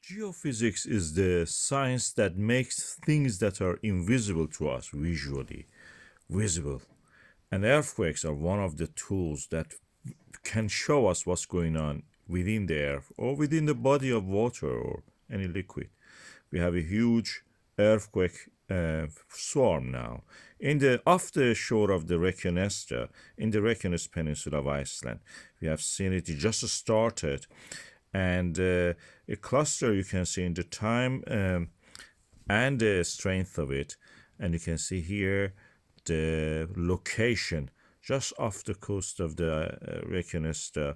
Geophysics is the science that makes things that are invisible to us visually visible. And earthquakes are one of the tools that can show us what's going on within the earth or within the body of water or any liquid. We have a huge earthquake swarm now in the off the shore of the Reykjanestá in the Reykjanes Peninsula of Iceland. We have seen it just started, and a cluster you can see in the time and the strength of it, and you can see here the location just off the coast of the Reykjanestá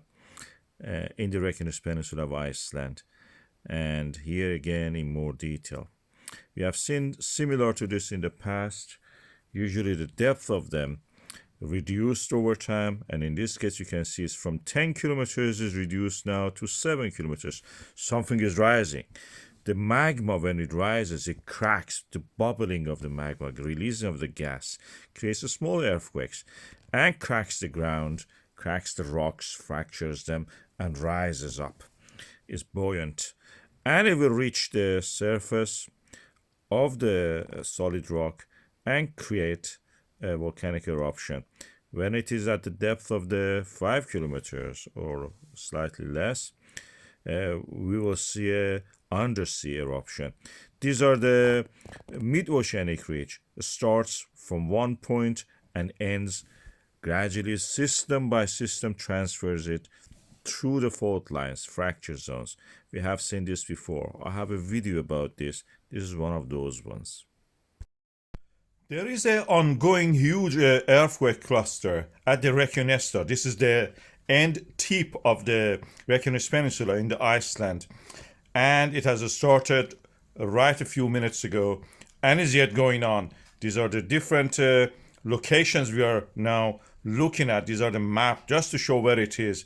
in the Reykjanes Peninsula of Iceland, and here again in more detail. We have seen similar to this in the past. Usually the depth of them reduced over time, and in this case you can see it's from 10 kilometers is reduced now to 7 kilometers. Something is rising. The magma, when it rises, it cracks. The bubbling of the magma, the releasing of the gas, creates a small earthquakes and cracks the ground, cracks the rocks, fractures them, and rises up. It's buoyant, and it will reach the surface of the solid rock and create a volcanic eruption. When it is at the depth of the 5 kilometers or slightly less, we will see a undersea eruption. These are the mid-oceanic ridge. It starts from one point and ends gradually, system by system, transfers it through the fault lines, fracture zones. We have seen this before. I have a video about this. This is one of those ones. There is an ongoing huge earthquake cluster at the Reykjanestá. This is the end tip of the Reykjanes Peninsula in the Iceland, and it has started right a few minutes ago and is yet going on. These are the different locations we are now looking at. These are the map just to show where it is.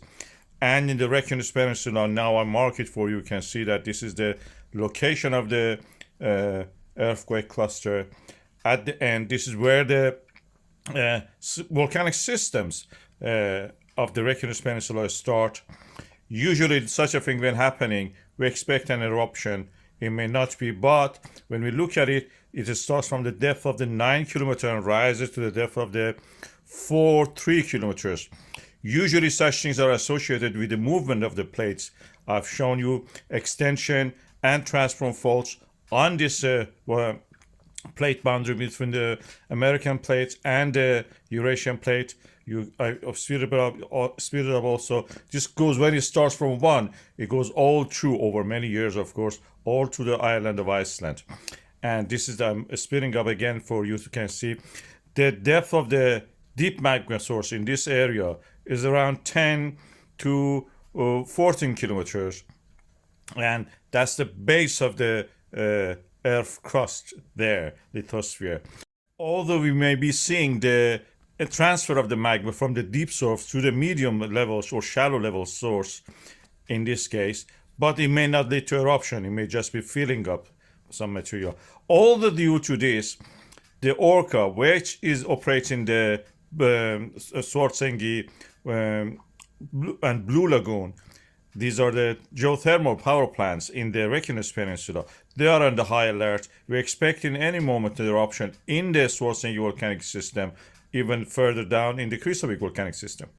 And in the Reykjanes Peninsula, now I mark it for you. You can see that this is the location of the earthquake cluster. At the end, this is where the volcanic systems of the Reykjanes Peninsula start. Usually, such a thing when happening, we expect an eruption. It may not be, but when we look at it, it starts from the depth of the 9 kilometers and rises to the depth of the 3 kilometers. Usually such things are associated with the movement of the plates. I've shown you extension and transform faults on this plate boundary between the American plate and the Eurasian plate. I've speeded it up also. This goes when it starts from one. It goes all through over many years, of course, all to the island of Iceland. And this is speeding up again for you to can see. The depth of the deep magma source in this area is around 10 to 14 kilometers, and that's the base of the earth crust there, lithosphere. Although we may be seeing the transfer of the magma from the deep source to the medium levels or shallow level source in this case, but it may not lead to eruption. It may just be filling up some material. Although due to this, the Orca, which is operating the Svartsengi and Blue Lagoon, these are the geothermal power plants in the Reykjanes Peninsula. They are on the high alert. We're expecting any moment an eruption in the Svartsengi volcanic system, even further down in the Kristavik volcanic system.